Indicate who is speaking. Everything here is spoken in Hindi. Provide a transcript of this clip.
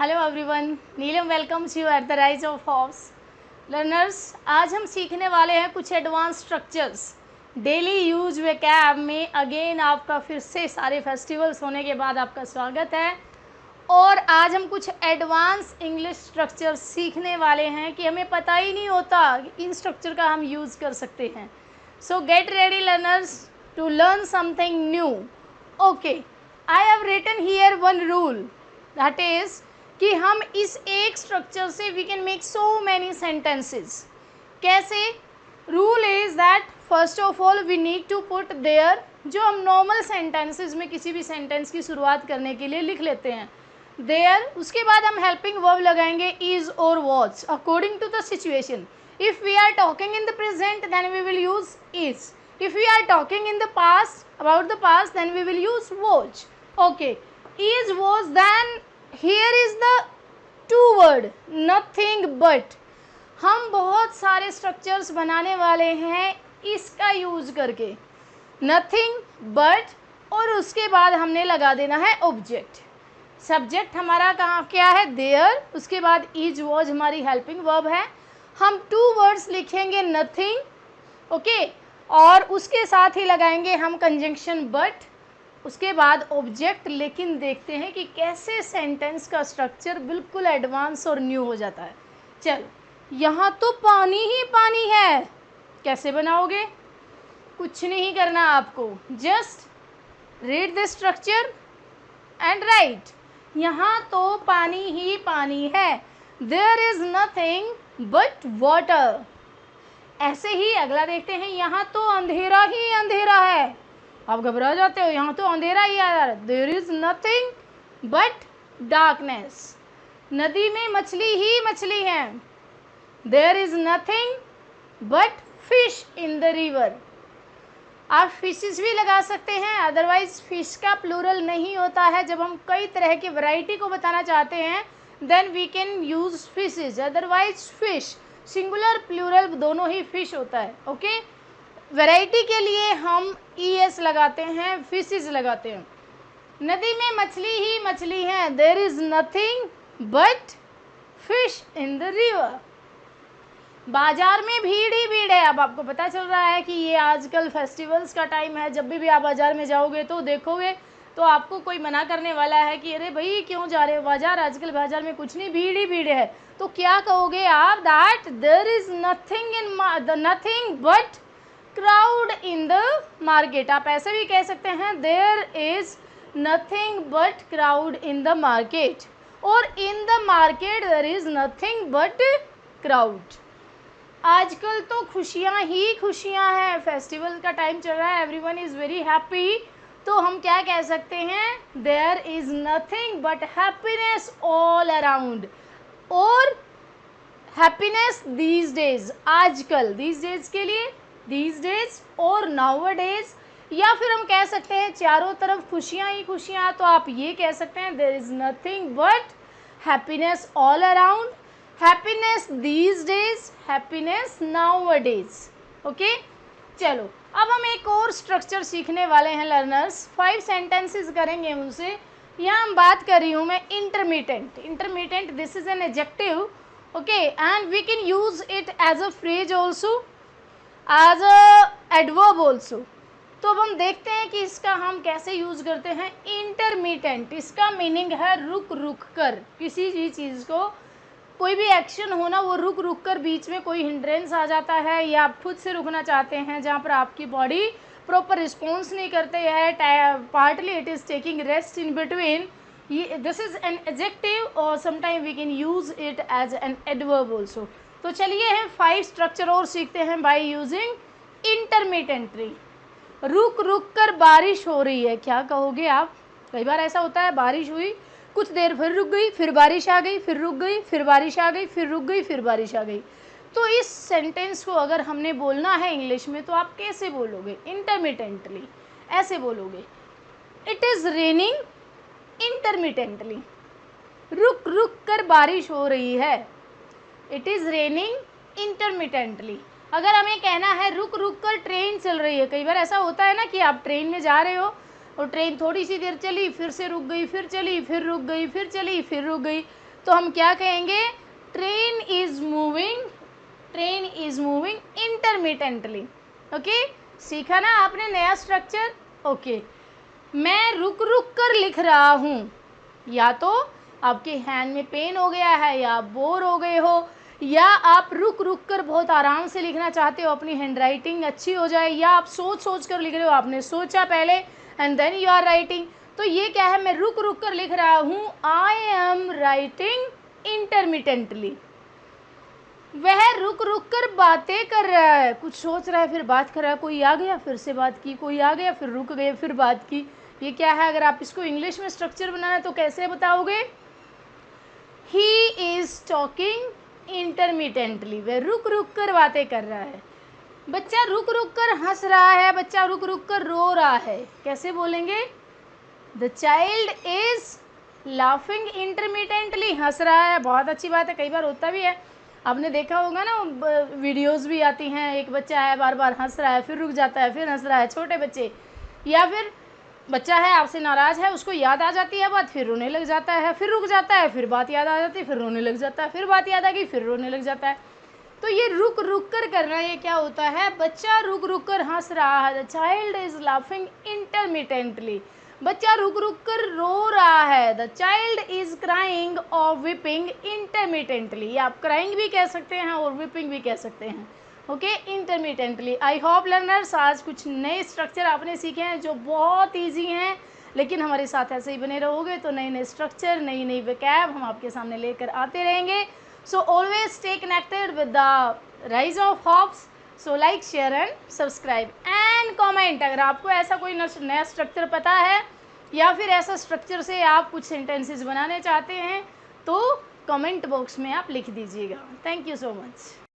Speaker 1: Hello everyone, Neelam welcomes you at the rise of horse. Learners, आज हम सीखने वाले हैं कुछ advance structures daily use vocab में। अगेन आपका फिर से सारे फेस्टिवल्स होने के बाद आपका स्वागत है। और आज हम कुछ एडवांस इंग्लिश स्ट्रक्चर्स सीखने वाले हैं कि हमें पता ही नहीं होता कि इन स्ट्रक्चर का हम यूज़ कर सकते हैं। So get ready learners to learn something new. Okay, I have written here one rule, that is कि हम इस एक स्ट्रक्चर से we can make so many sentences. कैसे? Rule is that first of all we need to put there, जो हम नॉर्मल सेंटेंसेस में किसी भी सेंटेंस की शुरुआत करने के लिए लिख लेते हैं, देयर। उसके बाद हम हेल्पिंग वर्ब लगाएंगे इज़ और was according to the situation. If we are talking in the present then we will use is. If we are talking in the past about the past then we will use was. Okay, is was, then here is the two word nothing but। हम बहुत सारे स्ट्रक्चर्स बनाने वाले हैं इसका यूज करके, nothing but, और उसके बाद हमने लगा देना है ऑब्जेक्ट। सब्जेक्ट हमारा कहाँ क्या है? देयर। उसके बाद इज वॉज हमारी हेल्पिंग वर्ब है। हम टू वर्ड्स लिखेंगे nothing, ओके, और उसके साथ ही लगाएंगे हम कंजंक्शन but, उसके बाद ऑब्जेक्ट। लेकिन देखते हैं कि कैसे सेंटेंस का स्ट्रक्चर बिल्कुल एडवांस और न्यू हो जाता है। चलो, यहाँ तो पानी ही पानी है, कैसे बनाओगे? कुछ नहीं करना आपको, just read the structure and write. यहाँ तो पानी ही पानी है, there is nothing but water. ऐसे ही अगला देखते हैं, यहाँ तो अंधेरा ही अंधेरा है। आप घबरा जाते हो, यहाँ तो अंधेरा ही आ रहा है, there is nothing but darkness. नदी में मछली ही मछली है, there is nothing but fish in the river. आप फिशेस भी लगा सकते हैं, अदरवाइज फिश का प्लूरल नहीं होता है। जब हम कई तरह की वैरायटी को बताना चाहते हैं then we can use fishes, otherwise fish singular plural दोनों ही फिश होता है। ओके, वैरायटी के लिए हम ES लगाते हैं, फिशेस लगाते हैं। नदी में मछली ही मछली है, there is nothing but fish in the river. बाजार में भीड़ ही भीड़ है। अब आपको पता चल रहा है कि ये आजकल फेस्टिवल्स का टाइम है। जब भी आप बाजार में जाओगे तो देखोगे तो आपको कोई मना करने वाला है कि अरे भाई क्यों जा रहे हो बाजार, आजकल बाजार में कुछ नहीं, भीड़ ही भीड़ है। तो क्या कहोगे आप? That there is nothing but crowd in the market. आप ऐसे भी कह सकते हैं, there is nothing but crowd in the market, और in the market there is nothing but crowd. आजकल तो खुशियाँ ही खुशियाँ हैं, फेस्टिवल का टाइम चल रहा है, एवरीवन इज़ वेरी हैप्पी। तो हम क्या कह सकते हैं? There is nothing but happiness all around, और हैप्पीनेस दीज डेज, आजकल, दीज डेज के लिए दीज डेज और नाउअडेज, या फिर हम कह सकते हैं चारों तरफ खुशियाँ ही खुशियाँ। तो आप ये कह सकते हैं there is nothing but happiness all around, happiness these days, happiness nowadays. Okay, चलो अब हम एक और स्ट्रक्चर सीखने वाले हैं लर्नर्स। 5 सेंटेंसेस करेंगे उनसे। यहाँ हम बात कर रही हूँ मैं intermediate. Intermediate, this is an adjective, okay, and we can use it as a phrase also, as a adverb also. तो अब हम देखते हैं कि इसका हम कैसे यूज़ करते हैं। इंटरमीडिएंट, इसका मीनिंग है रुक रुक कर, किसी भी चीज़ को, कोई भी एक्शन होना वो रुक रुक कर, बीच में कोई हिंड्रेंस आ जाता है या आप खुद से रुकना चाहते हैं जहाँ पर आपकी बॉडी प्रॉपर रिस्पॉन्स नहीं करते है, partly it is taking rest in between, this is an adjective, और sometime we can use it as an adverb also. तो चलिए हम 5 स्ट्रक्चर और सीखते हैं बाय यूजिंग इंटरमिटेंटली। रुक रुक कर बारिश हो रही है, क्या कहोगे आप? कई बार ऐसा होता है, बारिश हुई, कुछ देर फिर रुक गई, फिर बारिश आ गई, फिर रुक गई, फिर बारिश आ गई, फिर रुक गई, फिर बारिश आ गई। तो इस सेंटेंस को अगर हमने बोलना है इंग्लिश में तो आप कैसे बोलोगे? इंटरमिटेंटली ऐसे बोलोगे, इट इज़ रेनिंग इंटरमिटेंटली। रुक रुक कर बारिश हो रही है, इट इज़ रेनिंग इंटरमिटेंटली। अगर हमें कहना है रुक रुक कर ट्रेन चल रही है, कई बार ऐसा होता है ना कि आप ट्रेन में जा रहे हो और ट्रेन थोड़ी सी देर चली, फिर से रुक गई, फिर चली, फिर रुक गई, फिर चली, फिर रुक गई। तो हम क्या कहेंगे, train is moving intermittently. Okay, सीखा ना आपने नया स्ट्रक्चर। ओके, मैं रुक रुक कर लिख रहा हूँ, या तो आपके हैंड में पेन हो गया है, या आप बोर हो गए हो, या आप रुक रुक कर बहुत आराम से लिखना चाहते हो, अपनी हैंड राइटिंग अच्छी हो जाए, या आप सोच सोच कर लिख रहे हो, आपने सोचा पहले and then you are writing. तो ये क्या है, मैं रुक रुक कर लिख रहा हूँ, आई एम राइटिंग इंटरमिटेंटली। वह रुक रुक कर बातें कर रहा है, कुछ सोच रहा है फिर बात कर रहा है, कोई आ गया फिर से बात की, कोई आ गया फिर रुक गए फिर बात की। ये क्या है, अगर आप इसको इंग्लिश में स्ट्रक्चर बनाना है तो कैसे बताओगे, ही इज़ टॉकिंग इंटरमिटेंटली, वह रुक रुक कर बातें कर रहा है। बच्चा रुक रुक कर हंस रहा है, बच्चा रुक रुक कर रो रहा है, कैसे बोलेंगे, the child is laughing intermittently, हंस रहा है। बहुत अच्छी बात है, कई बार होता भी है, आपने देखा होगा ना, वीडियोस भी आती हैं, एक बच्चा है बार बार हंस रहा है, फिर रुक जाता है, फिर हंस रहा है, छोटे बच्चे, या फिर बच्चा है आपसे नाराज़ है, उसको याद आ जाती है बात, फिर रोने लग जाता है, फिर रुक जाता है, फिर बात याद आ जाती है, फिर रोने लग जाता है, फिर बात याद आ गई, फिर रोने लग जाता है। तो ये रुक रुक कर करना, ये क्या होता है, बच्चा रुक रुक कर हंस रहा है, the child is laughing intermittently, बच्चा रुक रुक कर रो रहा है, द चाइल्ड इज़ क्राइंग और विपिंग इंटरमिटेंटली। आप क्राइंग भी कह सकते हैं और विपिंग भी कह सकते हैं, okay, intermittently. I hope learners आज कुछ नए स्ट्रक्चर आपने सीखे हैं जो बहुत ईजी हैं, लेकिन हमारे साथ ऐसे ही बने रहोगे तो नए नए स्ट्रक्चर, नई नई वोकैब हम आपके सामने लेकर आते रहेंगे। So always stay connected with the rise of hops. So like, share and subscribe and comment. अगर आपको ऐसा कोई नया स्ट्रक्चर पता है, या फिर ऐसा स्ट्रक्चर से आप कुछ सेंटेंसेस बनाने चाहते हैं, तो कमेंट बॉक्स में आप लिख दीजिएगा। Thank you so much.